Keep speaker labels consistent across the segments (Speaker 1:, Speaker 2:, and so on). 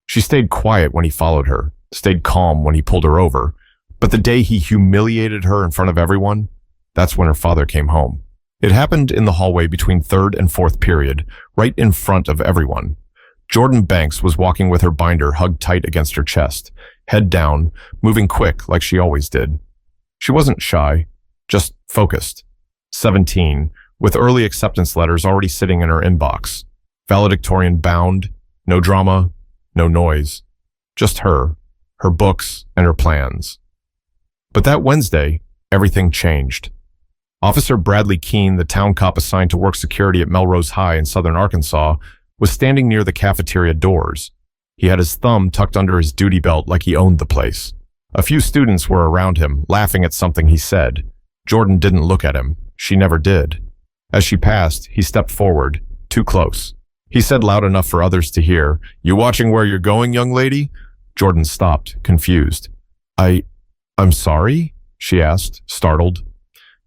Speaker 1: She stayed quiet when he followed her, stayed calm when he pulled her over, but the day he humiliated her in front of everyone, that's when her father came home. It happened in the hallway between third and fourth period, right in front of everyone. Jordan Banks was walking with her binder hugged tight against her chest, head down, moving quick like she always did. She wasn't shy, just focused. 17, with early acceptance letters already sitting in her inbox. Valedictorian bound, no drama, no noise. Just her books, and her plans. But that Wednesday, everything changed. Officer Bradley Keene, the town cop assigned to work security at Melrose High in southern Arkansas, was standing near the cafeteria doors. He had his thumb tucked under his duty belt like he owned the place. A few students were around him, laughing at something he said. Jordan didn't look at him. She never did. As she passed, he stepped forward, too close. He said loud enough for others to hear, "You watching where you're going, young lady?" Jordan stopped, confused. I'm sorry?" she asked, startled.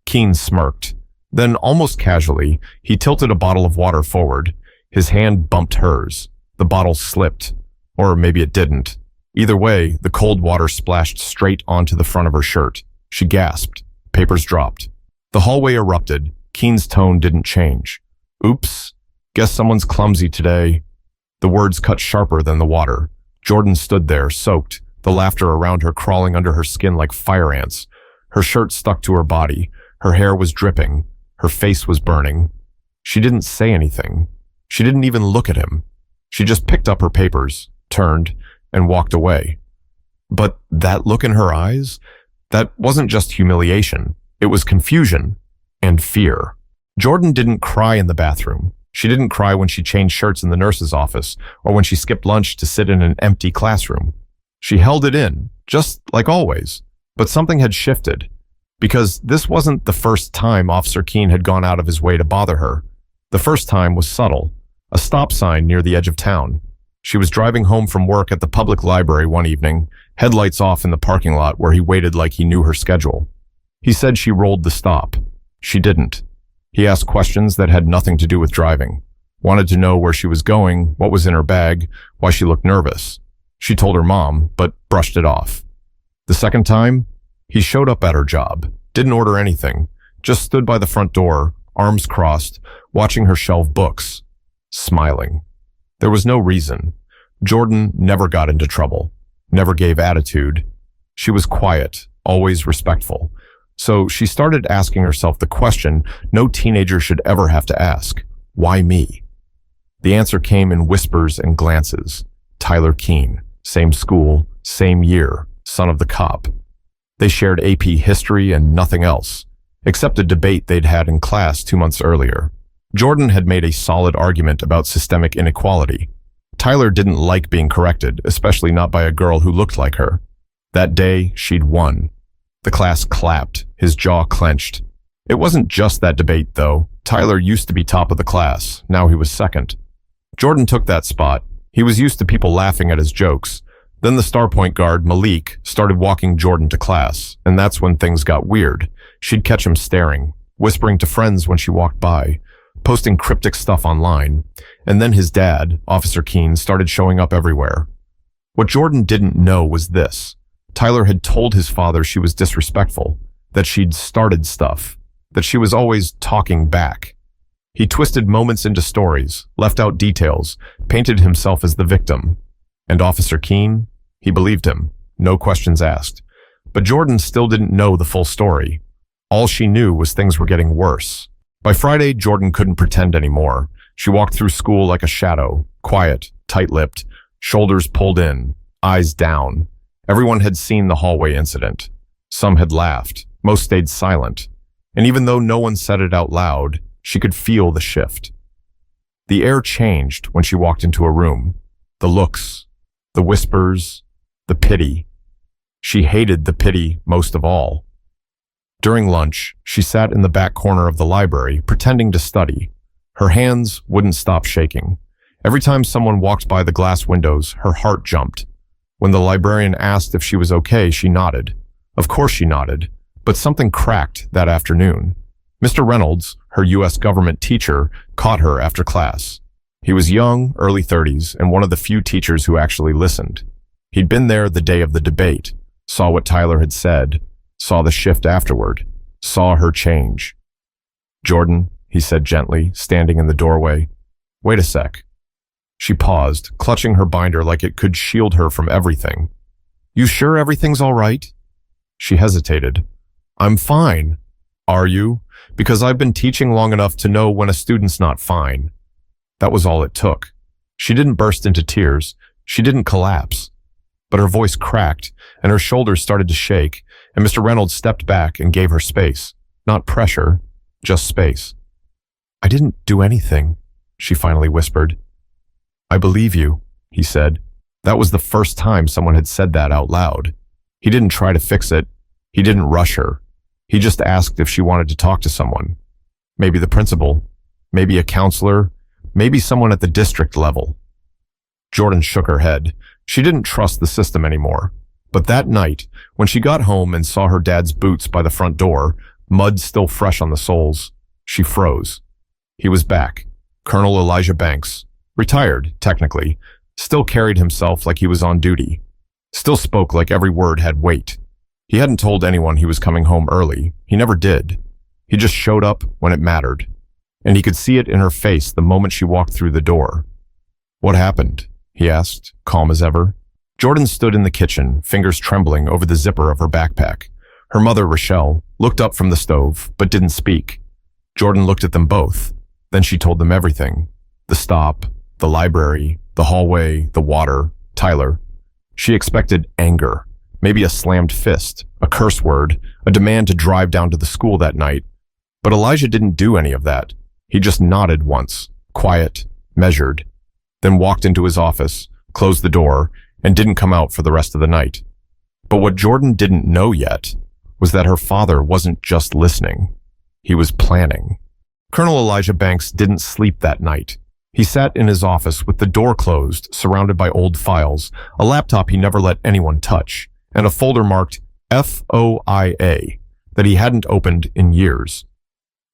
Speaker 1: Keene smirked. Then, almost casually, he tilted a bottle of water forward. His hand bumped hers. The bottle slipped. Or maybe it didn't. Either way, the cold water splashed straight onto the front of her shirt. She gasped. Papers dropped. The hallway erupted. Keene's tone didn't change. "Oops. Guess someone's clumsy today." The words cut sharper than the water. Jordan stood there, soaked, the laughter around her crawling under her skin like fire ants. Her shirt stuck to her body. Her hair was dripping. Her face was burning. She didn't say anything. She didn't even look at him. She just picked up her papers, turned, and walked away. But that look in her eyes, that wasn't just humiliation. It was confusion and fear. Jordan didn't cry in the bathroom. She didn't cry when she changed shirts in the nurse's office or when she skipped lunch to sit in an empty classroom. She held it in, just like always. But something had shifted. Because this wasn't the first time Officer Keene had gone out of his way to bother her. The first time was subtle. A stop sign near the edge of town. She was driving home from work at the public library one evening, headlights off in the parking lot where he waited like he knew her schedule. He said she rolled the stop. She didn't. He asked questions that had nothing to do with driving. Wanted to know where she was going, what was in her bag, why she looked nervous. She told her mom, but brushed it off. The second time, he showed up at her job, didn't order anything, just stood by the front door, arms crossed, watching her shelve books, smiling. There was no reason. Jordan never got into trouble, never gave attitude. She was quiet, always respectful. So she started asking herself the question no teenager should ever have to ask: why me? The answer came in whispers and glances. Tyler Keene, same school, same year, son of the cop. They shared AP history and nothing else, except a debate they'd had in class 2 months earlier. Jordan had made a solid argument about systemic inequality. Tyler didn't like being corrected, especially not by a girl who looked like her. That day, she'd won. The class clapped, his jaw clenched. It wasn't just that debate, though. Tyler used to be top of the class. Now he was second. Jordan took that spot. He was used to people laughing at his jokes. Then the star point guard, Malik, started walking Jordan to class, and that's when things got weird. She'd catch him staring, whispering to friends when she walked by, posting cryptic stuff online. And then his dad, Officer Keene, started showing up everywhere. What Jordan didn't know was this. Tyler had told his father she was disrespectful, that she'd started stuff, that she was always talking back. He twisted moments into stories, left out details, painted himself as the victim. And Officer Keene, he believed him, no questions asked. But Jordan still didn't know the full story. All she knew was things were getting worse. By Friday, Jordan couldn't pretend anymore. She walked through school like a shadow, quiet, tight-lipped, shoulders pulled in, eyes down. Everyone had seen the hallway incident. Some had laughed, most stayed silent. And even though no one said it out loud, she could feel the shift. The air changed when she walked into a room. The looks, the whispers, the pity. She hated the pity most of all. During lunch, she sat in the back corner of the library, pretending to study. Her hands wouldn't stop shaking. Every time someone walked by the glass windows, her heart jumped. When the librarian asked if she was okay, she nodded. Of course she nodded, but something cracked that afternoon. Mr. Reynolds, her U.S. government teacher, caught her after class. He was young, early 30s, and one of the few teachers who actually listened. He'd been there the day of the debate, saw what Tyler had said, saw the shift afterward, saw her change. "Jordan," he said gently, standing in the doorway. "Wait a sec." She paused, clutching her binder like it could shield her from everything. "You sure everything's all right?" She hesitated. "I'm fine." "Are you? Because I've been teaching long enough to know when a student's not fine." That was all it took. She didn't burst into tears. She didn't collapse. But her voice cracked, and her shoulders started to shake, and Mr. Reynolds stepped back and gave her space. Not pressure, just space. "I didn't do anything," she finally whispered. "I believe you," he said. That was the first time someone had said that out loud. He didn't try to fix it. He didn't rush her. He just asked if she wanted to talk to someone. Maybe the principal, maybe a counselor, maybe someone at the district level. Jordan shook her head. She didn't trust the system anymore. But that night, when she got home and saw her dad's boots by the front door, mud still fresh on the soles, she froze. He was back. Colonel Elijah Banks, retired, technically, still carried himself like he was on duty. Still spoke like every word had weight. He hadn't told anyone he was coming home early. He never did. He just showed up when it mattered. And he could see it in her face the moment she walked through the door. "What happened?" he asked, calm as ever. Jordan stood in the kitchen, fingers trembling over the zipper of her backpack. Her mother, Rochelle, looked up from the stove, but didn't speak. Jordan looked at them both. Then she told them everything. The stop, the library, the hallway, the water, Tyler. She expected anger, maybe a slammed fist, a curse word, a demand to drive down to the school that night. But Elijah didn't do any of that. He just nodded once, quiet, measured, then walked into his office, closed the door, and didn't come out for the rest of the night. But what Jordan didn't know yet was that her father wasn't just listening. He was planning. Colonel Elijah Banks didn't sleep that night. He sat in his office with the door closed, surrounded by old files, a laptop he never let anyone touch, and a folder marked FOIA that he hadn't opened in years.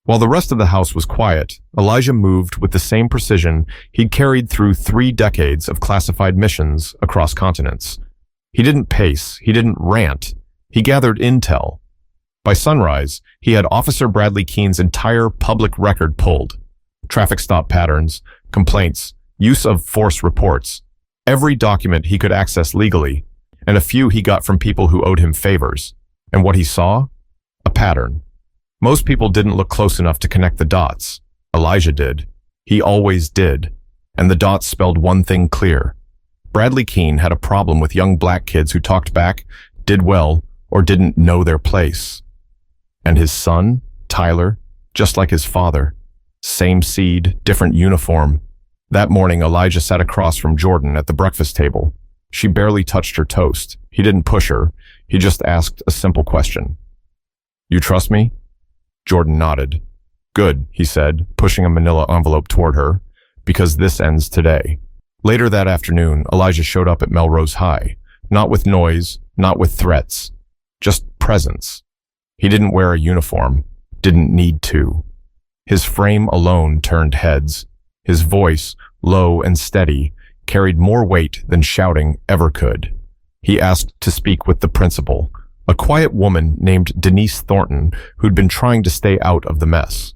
Speaker 1: While the rest of the house was quiet, Elijah moved with the same precision he'd carried through 3 decades of classified missions across continents. He didn't pace, he didn't rant, he gathered intel. By sunrise, he had Officer Bradley Keene's entire public record pulled. Traffic stop patterns, complaints, use of force reports, every document he could access legally, and a few he got from people who owed him favors. And what he saw? A pattern. Most people didn't look close enough to connect the dots. Elijah did. He always did. And the dots spelled one thing clear. Bradley Keene had a problem with young black kids who talked back, did well, or didn't know their place. And his son, Tyler, just like his father. Same seed, different uniform. That morning, Elijah sat across from Jordan at the breakfast table. She barely touched her toast. He didn't push her. He just asked a simple question. "You trust me?" Jordan nodded. "Good," he said, pushing a manila envelope toward her, "because this ends today." Later that afternoon, Elijah showed up at Melrose High, not with noise, not with threats, just presence. He didn't wear a uniform, didn't need to. His frame alone turned heads. His voice, low and steady, carried more weight than shouting ever could. He asked to speak with the principal, a quiet woman named Denise Thornton who'd been trying to stay out of the mess.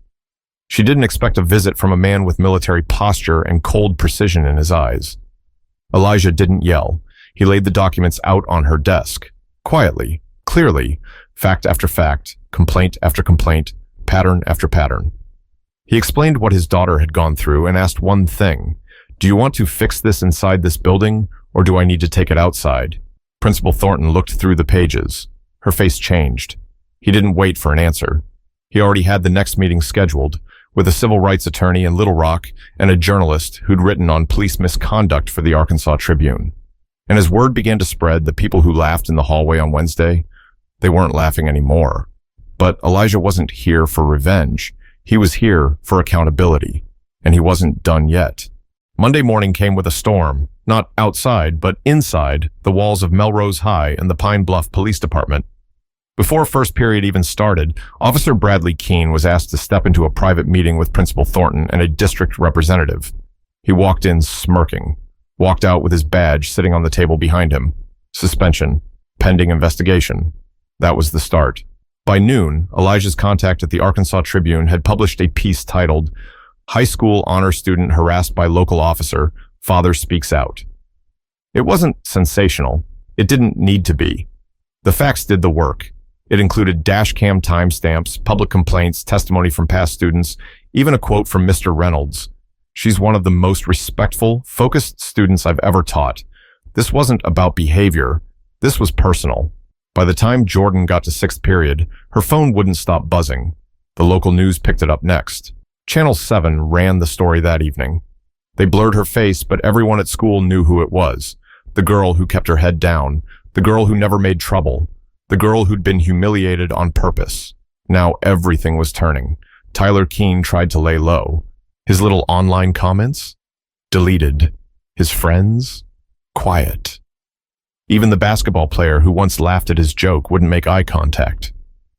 Speaker 1: She didn't expect a visit from a man with military posture and cold precision in his eyes. Elijah didn't yell. He laid the documents out on her desk, quietly, clearly, fact after fact, complaint after complaint, pattern after pattern. He explained what his daughter had gone through and asked one thing. "Do you want to fix this inside this building, or do I need to take it outside?" Principal Thornton looked through the pages. Her face changed. He didn't wait for an answer. He already had the next meeting scheduled, with a civil rights attorney in Little Rock and a journalist who'd written on police misconduct for the Arkansas Tribune. And as word began to spread, the people who laughed in the hallway on Wednesday, they weren't laughing anymore. But Elijah wasn't here for revenge. He was here for accountability, and he wasn't done yet. Monday morning came with a storm, not outside, but inside the walls of Melrose High and the Pine Bluff Police Department. Before first period even started, Officer Bradley Keene was asked to step into a private meeting with Principal Thornton and a district representative. He walked in smirking, walked out with his badge sitting on the table behind him. Suspension, pending investigation. That was the start. By noon, Elijah's contact at the Arkansas Tribune had published a piece titled, "High School Honor Student Harassed by Local Officer, Father Speaks Out." It wasn't sensational. It didn't need to be. The facts did the work. It included dash cam timestamps, public complaints, testimony from past students, even a quote from Mr. Reynolds. "She's one of the most respectful, focused students I've ever taught. This wasn't about behavior. This was personal." By the time Jordan got to sixth period, her phone wouldn't stop buzzing. The local news picked it up next. Channel 7 ran the story that evening. They blurred her face, but everyone at school knew who it was. The girl who kept her head down. The girl who never made trouble. The girl who'd been humiliated on purpose. Now everything was turning. Tyler Keene tried to lay low. His little online comments? Deleted. His friends? Quiet. Even the basketball player who once laughed at his joke wouldn't make eye contact.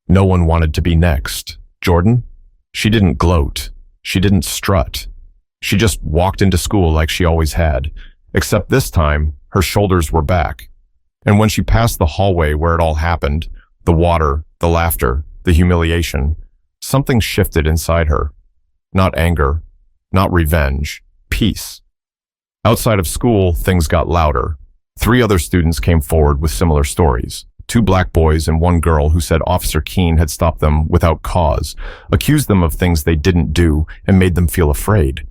Speaker 1: No one wanted to be next. Jordan? She didn't gloat. She didn't strut. She just walked into school like she always had, except this time, her shoulders were back. And when she passed the hallway where it all happened, the water, the laughter, the humiliation, something shifted inside her. Not anger, not revenge, peace. Outside of school, things got louder. 3 other students came forward with similar stories. 2 black boys and 1 girl who said Officer Keene had stopped them without cause, accused them of things they didn't do, and made them feel afraid.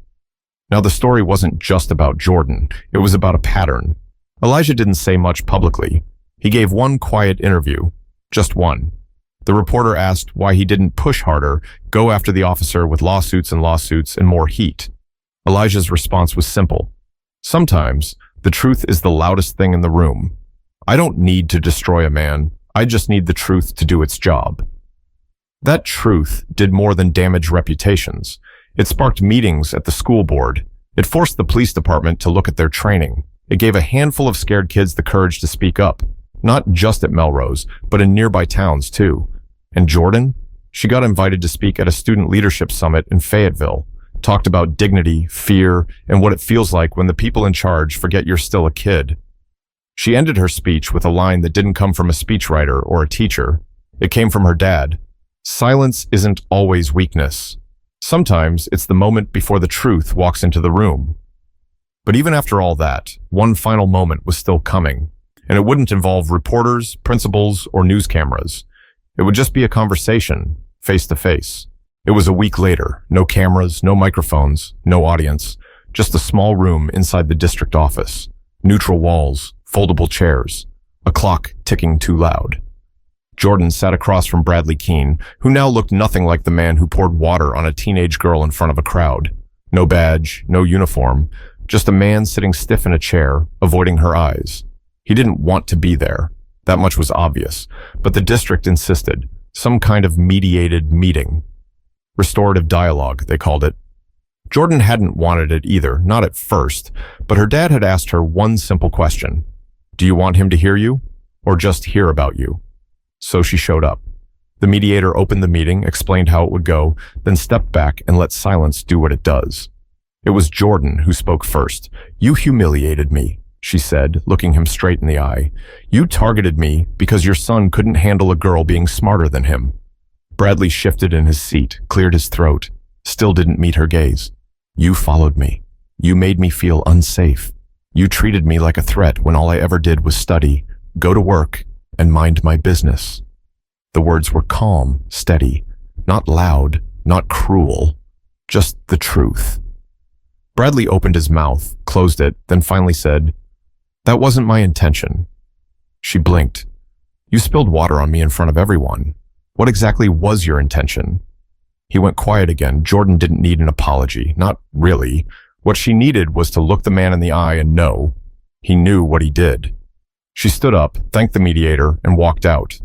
Speaker 1: Now the story wasn't just about Jordan, it was about a pattern. Elijah didn't say much publicly. He gave one quiet interview, just one. The reporter asked why he didn't push harder, go after the officer with lawsuits and more heat. Elijah's response was simple. Sometimes, the truth is the loudest thing in the room. I don't need to destroy a man, I just need the truth to do its job. That truth did more than damage reputations. It sparked meetings at the school board. It forced the police department to look at their training. It gave a handful of scared kids the courage to speak up, not just at Melrose, but in nearby towns too. And Jordan? She got invited to speak at a student leadership summit in Fayetteville, talked about dignity, fear, and what it feels like when the people in charge forget you're still a kid. She ended her speech with a line that didn't come from a speechwriter or a teacher. It came from her dad. Silence isn't always weakness. Sometimes it's the moment before the truth walks into the room. But even after all that, one final moment was still coming, and it wouldn't involve reporters, principals, or news cameras. It would just be a conversation, face to face. It was a week later, no cameras, no microphones, no audience, just a small room inside the district office, neutral walls, foldable chairs, a clock ticking too loud. Jordan sat across from Bradley Keene, who now looked nothing like the man who poured water on a teenage girl in front of a crowd. No badge, no uniform, just a man sitting stiff in a chair, avoiding her eyes. He didn't want to be there. That much was obvious, but the district insisted. Some kind of mediated meeting. Restorative dialogue, they called it. Jordan hadn't wanted it either, not at first, but her dad had asked her one simple question. Do you want him to hear you, or just hear about you? So she showed up. The mediator opened the meeting, explained how it would go, then stepped back and let silence do what it does. It was Jordan who spoke first. You humiliated me, she said, looking him straight in the eye. You targeted me because your son couldn't handle a girl being smarter than him. Bradley shifted in his seat, cleared his throat, still didn't meet her gaze. You followed me. You made me feel unsafe. You treated me like a threat when all I ever did was study, go to work, and mind my business. The words were calm, steady, not loud, not cruel, just the truth. Bradley opened his mouth, closed it, then finally said, That wasn't my intention. She blinked. You spilled water on me in front of everyone. What exactly was your intention? He went quiet again. Jordan didn't need an apology, not really. What she needed was to look the man in the eye and know. He knew what he did. She stood up, thanked the mediator, and walked out.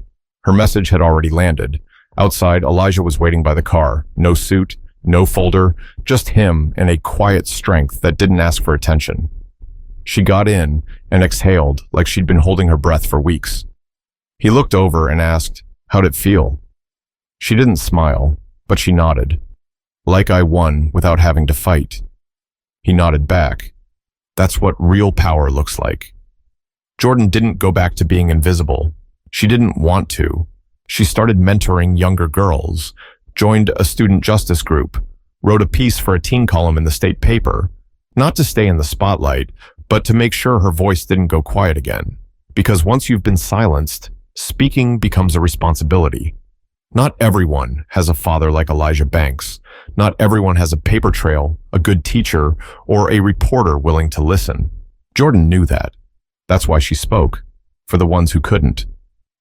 Speaker 1: Her message had already landed. Outside, Elijah was waiting by the car. No suit, no folder, just him and a quiet strength that didn't ask for attention. She got in and exhaled like she'd been holding her breath for weeks. He looked over and asked, How'd it feel? She didn't smile, but she nodded. Like I won without having to fight. He nodded back. That's what real power looks like. Jordan didn't go back to being invisible. She didn't want to. She started mentoring younger girls, joined a student justice group, wrote a piece for a teen column in the state paper, not to stay in the spotlight, but to make sure her voice didn't go quiet again. Because once you've been silenced, speaking becomes a responsibility. Not everyone has a father like Elijah Banks. Not everyone has a paper trail, a good teacher, or a reporter willing to listen. Jordan knew that. That's why she spoke. For the ones who couldn't.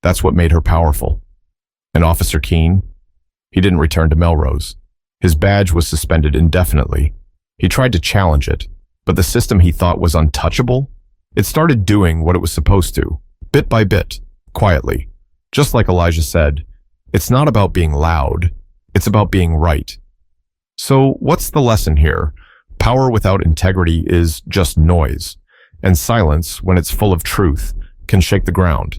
Speaker 1: That's what made her powerful. And Officer Keene? He didn't return to Melrose. His badge was suspended indefinitely. He tried to challenge it, but the system he thought was untouchable, it started doing what it was supposed to, bit by bit, quietly. Just like Elijah said, it's not about being loud, it's about being right. So what's the lesson here? Power without integrity is just noise, and silence, when it's full of truth, can shake the ground.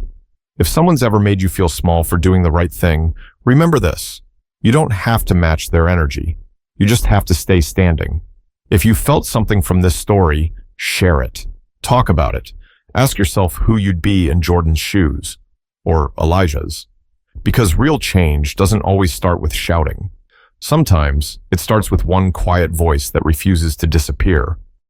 Speaker 1: If someone's ever made you feel small for doing the right thing, remember this. You don't have to match their energy. You just have to stay standing. If you felt something from this story, share it. Talk about it. Ask yourself who you'd be in Jordan's shoes, or Elijah's. Because real change doesn't always start with shouting. Sometimes it starts with one quiet voice that refuses to disappear.